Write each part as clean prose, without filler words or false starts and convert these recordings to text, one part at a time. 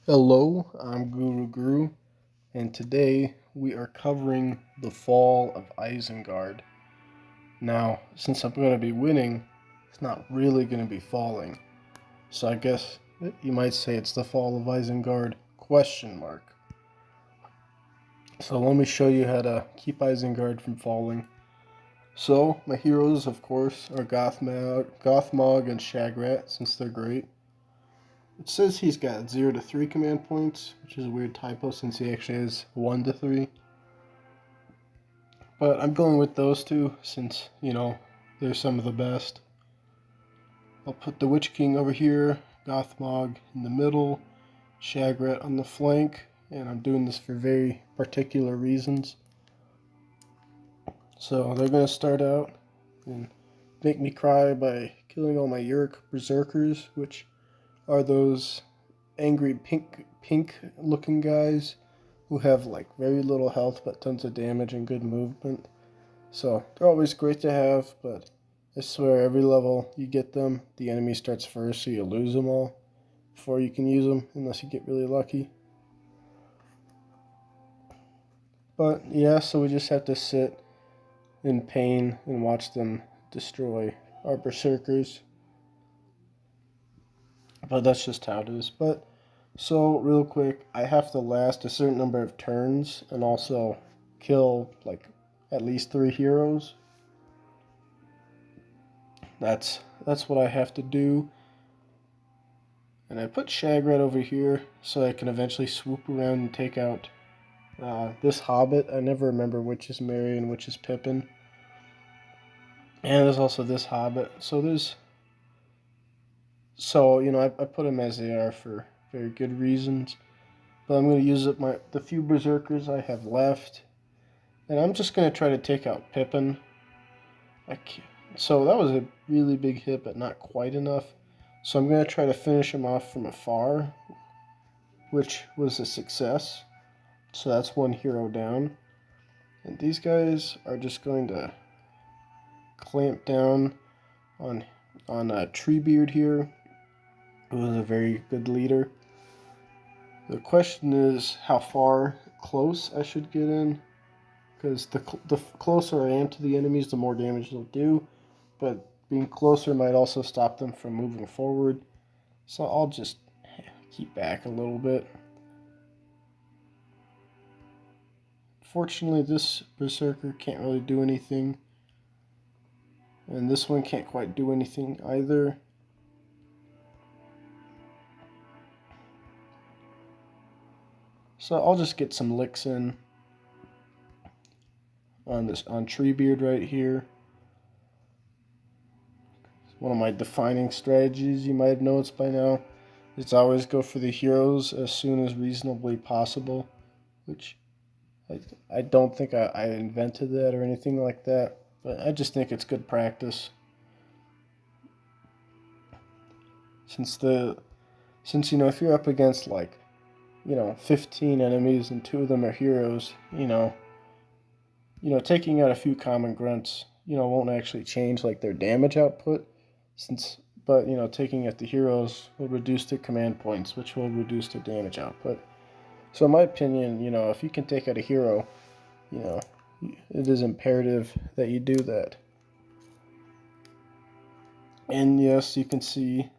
Hello, I'm Guru, and today we are covering the fall of Isengard. Now, since I'm going to be winning, it's not really going to be falling. So I guess you might say it's the fall of Isengard question mark. So let me show you how to keep Isengard from falling. So my heroes, of course, are Gothmog and Shagrat, since they're great. It says he's got 0 to 3 command points, which is a weird typo since he actually has 1 to 3. But I'm going with those two since, they're some of the best. I'll put the Witch King over here, Gothmog in the middle, Shagrat on the flank, and I'm doing this for very particular reasons. So they're going to start out and make me cry by killing all my Yurk Berserkers, which are those angry pink looking guys who have like very little health but tons of damage and good movement. So they're always great to have, but I swear every level you get them, the enemy starts first, so you lose them all before you can use them unless you get really lucky. But yeah, so we just have to sit in pain and watch them destroy our berserkers. But that's just how it is. But so real quick, I have to last a certain number of turns and also kill like at least 3 heroes. That's what I have to do. And I put Shagrat over here so I can eventually swoop around and take out this Hobbit. I never remember which is Merry and which is Pippin. And there's also this Hobbit. I put them as they are for very good reasons. But I'm going to use up the few Berserkers I have left. And I'm just going to try to take out Pippin. So that was a really big hit, but not quite enough. So I'm going to try to finish him off from afar, which was a success. So that's one hero down. And these guys are just going to clamp down on Treebeard here, who is a very good leader. The question is how far close I should get in, because the closer I am to the enemies, the more damage they'll do. But being closer might also stop them from moving forward. So I'll just keep back a little bit. Fortunately, this Berserker can't really do anything. And this one can't quite do anything either. So I'll just get some licks in on Treebeard right here. One of my defining strategies, you might have noticed by now, is to always go for the heroes as soon as reasonably possible, which I don't think I invented that or anything like that, but I just think it's good practice. Since if you're up against 15 enemies and 2 of them are heroes, taking out a few common grunts, won't actually change like their damage output. But taking out the heroes will reduce their command points, which will reduce their damage output. So in my opinion, if you can take out a hero, it is imperative that you do that. And yes, you can see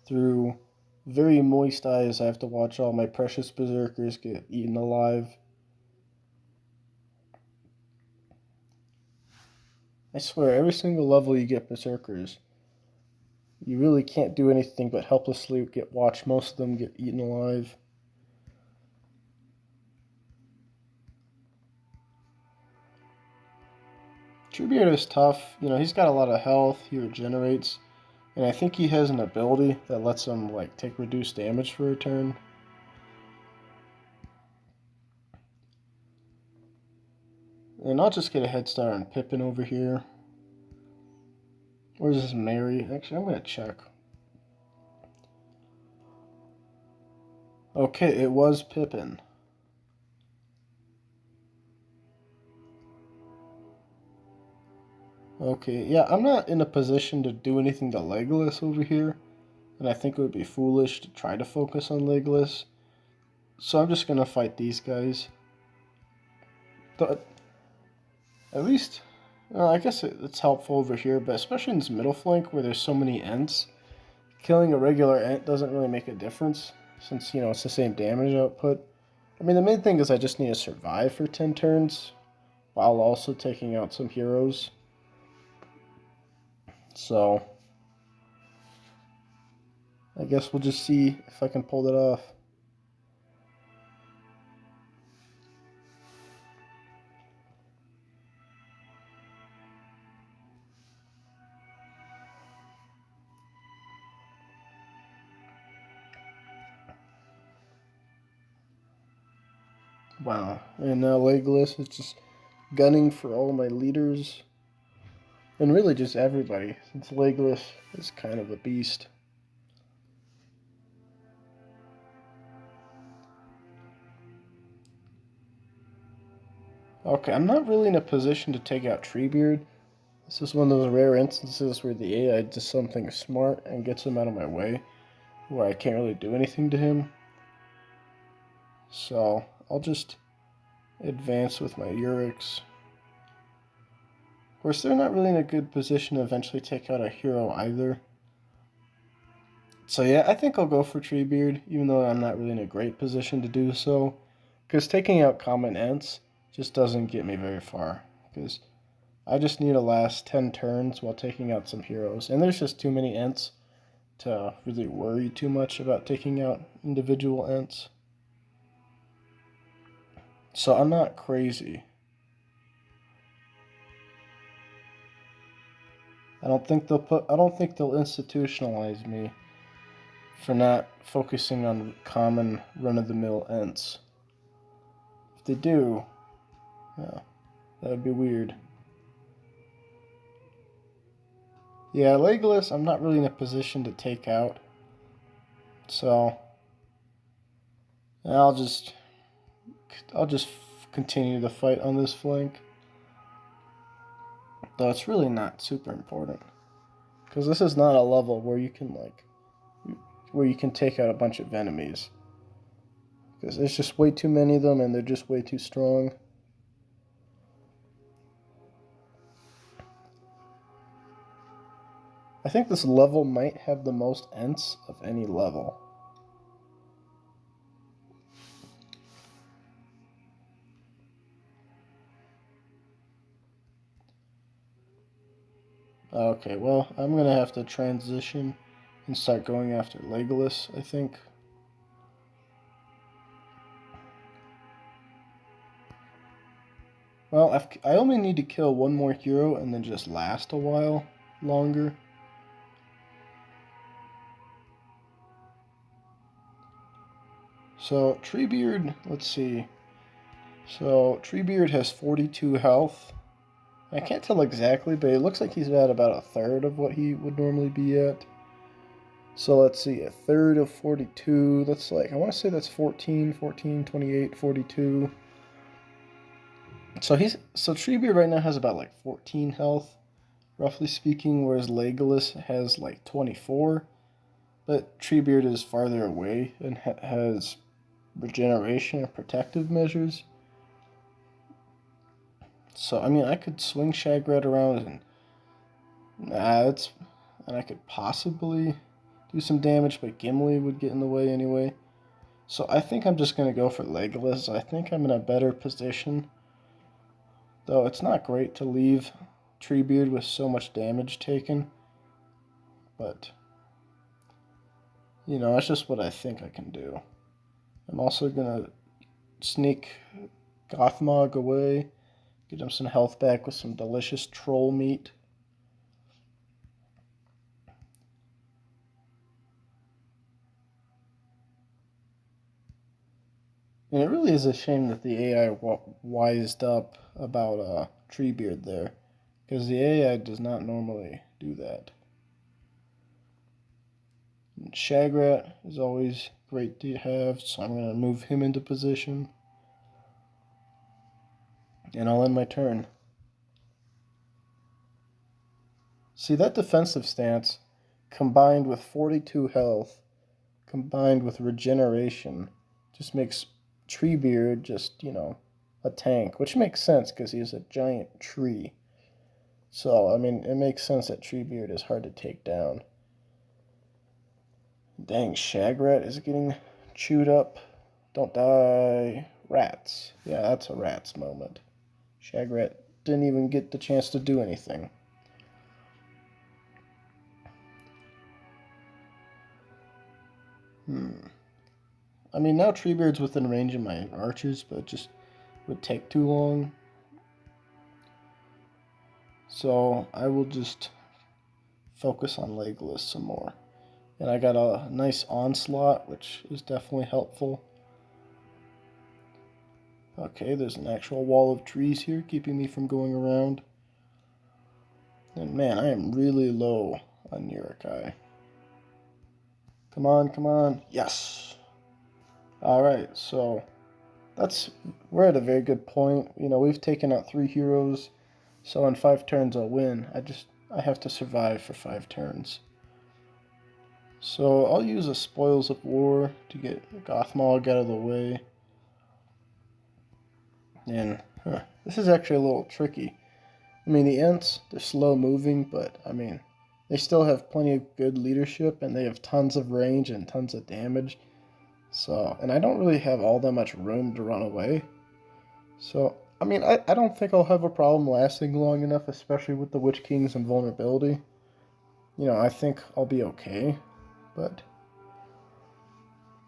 through very moist eyes I have to watch all my precious berserkers get eaten alive. I swear, every single level you get berserkers, you really can't do anything but helplessly watch most of them get eaten alive. Treebeard is tough. He's got a lot of health. He regenerates. And I think he has an ability that lets him take reduced damage for a turn. And I'll just get a head start on Pippin over here. Or is this Merry? Actually, I'm going to check. Okay, it was Pippin. Okay, yeah, I'm not in a position to do anything to Legolas over here. and I think it would be foolish to try to focus on Legolas. So I'm just going to fight these guys. But at least, I guess it's helpful over here, but especially in this middle flank where there's so many Ents, killing a regular Ent doesn't really make a difference since, it's the same damage output. I mean, the main thing is I just need to survive for 10 turns while also taking out some heroes. So I guess we'll just see if I can pull it off. Wow, and now Legolas is just gunning for all my leaders. And really just everybody, since Legolas is kind of a beast. Okay, I'm not really in a position to take out Treebeard. This is one of those rare instances where the AI does something smart and gets him out of my way, where I can't really do anything to him. So, I'll just advance with my Urix. Of course, they're not really in a good position to eventually take out a hero either. So yeah, I think I'll go for Treebeard, even though I'm not really in a great position to do so. Because taking out common Ents just doesn't get me very far. Because I just need to last 10 turns while taking out some heroes. And there's just too many Ents to really worry too much about taking out individual Ents. So I'm not crazy. I don't think they'll institutionalize me for not focusing on common run-of-the-mill Ents. If they do, yeah, that would be weird. Yeah, Legolas, I'm not really in a position to take out. So I'll just continue the fight on this flank. Though it's really not super important. Because this is not a level where you can take out a bunch of enemies. Because there's just way too many of them and they're just way too strong. I think this level might have the most Ents of any level. Okay, well, I'm going to have to transition and start going after Legolas, I think. Well, I only need to kill one more hero and then just last a while longer. So, Treebeard, let's see. So, Treebeard has 42 health. I can't tell exactly, but it looks like he's at about a third of what he would normally be at. So let's see, a third of 42, that's like, I want to say that's 14, 28, 42. So Treebeard right now has about like 14 health, roughly speaking, whereas Legolas has like 24. But Treebeard is farther away and has regeneration and protective measures. So, I mean, I could swing Shagrat around and I could possibly do some damage, but Gimli would get in the way anyway. So I think I'm just going to go for Legolas. I think I'm in a better position. Though it's not great to leave Treebeard with so much damage taken. But, that's just what I think I can do. I'm also going to sneak Gothmog away. Get him some health back with some delicious troll meat. And it really is a shame that the AI wised up about Treebeard there. Because the AI does not normally do that. And Shagrat is always great to have, so I'm going to move him into position. And I'll end my turn. See, that defensive stance combined with 42 health, combined with regeneration, just makes Treebeard just, a tank, which makes sense because he's a giant tree. So, I mean, it makes sense that Treebeard is hard to take down. Dang, Shagrat is getting chewed up. Don't die. Rats. Yeah, that's a rats moment. Shagrat didn't even get the chance to do anything. I mean, now Treebeard's within range of my archers, but it just would take too long. So I will just focus on Legolas some more. And I got a nice onslaught, which is definitely helpful. Okay, there's an actual wall of trees here, keeping me from going around. And man, I am really low on Uruk-hai. Come on, come on. Yes! Alright, so we're at a very good point. We've taken out 3 heroes, so in 5 turns I'll win. I have to survive for 5 turns. So I'll use a Spoils of War to get Gothmog out of the way. And this is actually a little tricky. I mean, the Ents, they're slow moving, but I mean, they still have plenty of good leadership, and they have tons of range and tons of damage. So, and I don't really have all that much room to run away. So, I mean, I don't think I'll have a problem lasting long enough, especially with the Witch King's invulnerability. I think I'll be okay, but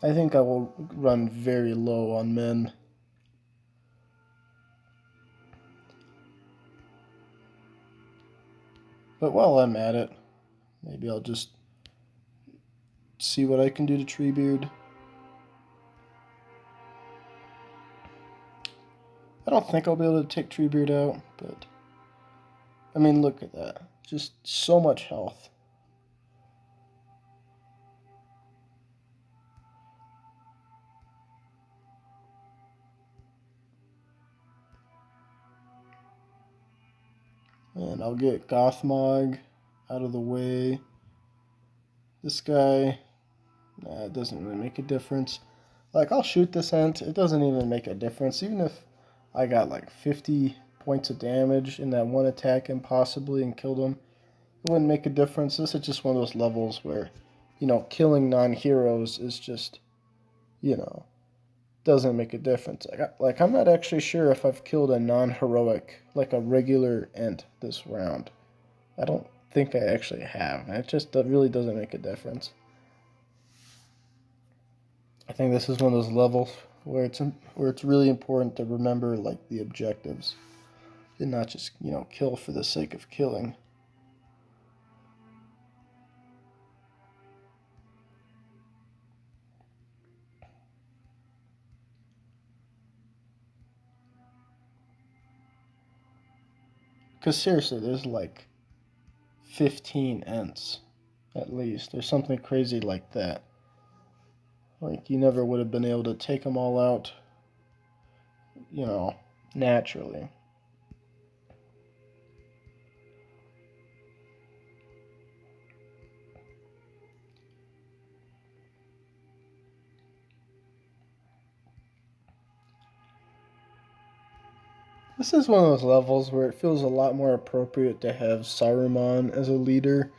I think I will run very low on men. But while I'm at it, maybe I'll just see what I can do to Treebeard. I don't think I'll be able to take Treebeard out, but I mean, look at that. Just so much health. And I'll get Gothmog out of the way. This guy, it doesn't really make a difference. Like, I'll shoot this Ent. It doesn't even make a difference. Even if I got like 50 points of damage in that one attack impossibly and killed him, it wouldn't make a difference. This is just one of those levels where, killing non-heroes is just, doesn't make a difference. Like I'm not actually sure if I've killed a non-heroic, like a regular Ent this round. I don't think I actually have. It just really doesn't make a difference. I think this is one of those levels where it's really important to remember like the objectives and not just kill for the sake of killing. Because seriously, there's like 15 Ents at least, or something crazy like that. Like, you never would have been able to take them all out, naturally. This is one of those levels where it feels a lot more appropriate to have Saruman as a leader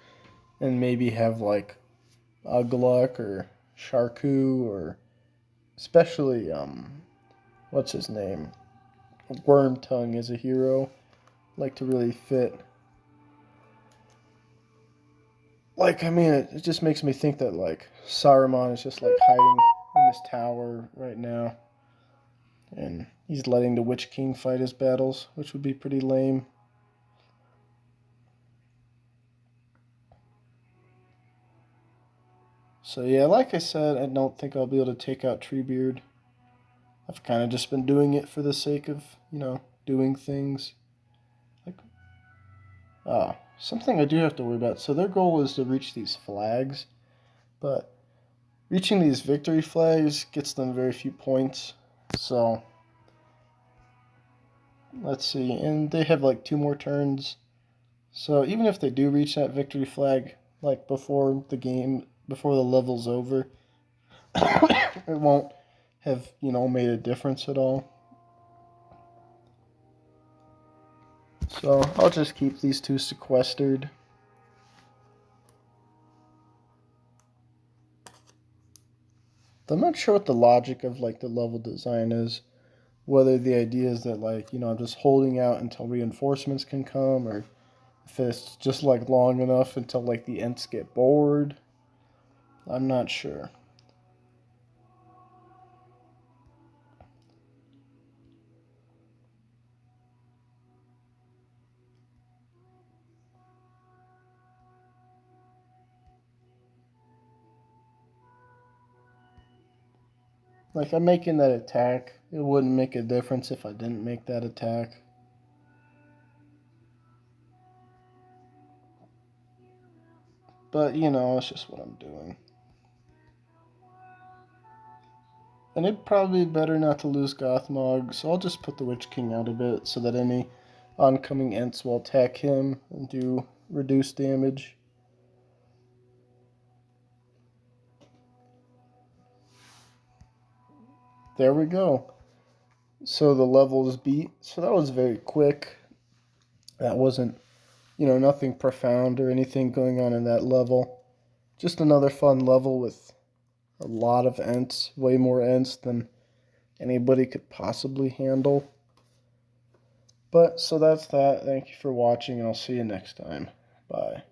and maybe have, like, Ugluk or Sharku or especially, what's his name? Wormtongue as a hero. Like to really fit. Like, I mean, it just makes me think that, like, Saruman is just, like, hiding in this tower right now. And he's letting the Witch King fight his battles, which would be pretty lame. So yeah, like I said, I don't think I'll be able to take out Treebeard. I've kind of just been doing it for the sake of, doing things. Like, something I do have to worry about. So their goal is to reach these flags, but reaching these victory flags gets them very few points. So let's see, and they have like 2 more turns. So even if they do reach that victory flag, like before the level's over, it won't have, made a difference at all. So I'll just keep these two sequestered. I'm not sure what the logic of like the level design is. Whether the idea is that like, I'm just holding out until reinforcements can come, or if it's just like long enough until like the Ents get bored. I'm not sure. Like, I'm making that attack. It wouldn't make a difference if I didn't make that attack. But, it's just what I'm doing. And it'd probably be better not to lose Gothmog, so I'll just put the Witch King out a bit so that any oncoming Ents will attack him and do reduced damage. There we go. So the level is beat. So that was very quick. That wasn't, nothing profound or anything going on in that level. Just another fun level with a lot of Ents, way more Ents than anybody could possibly handle. But, so that's that. Thank you for watching, and I'll see you next time. Bye.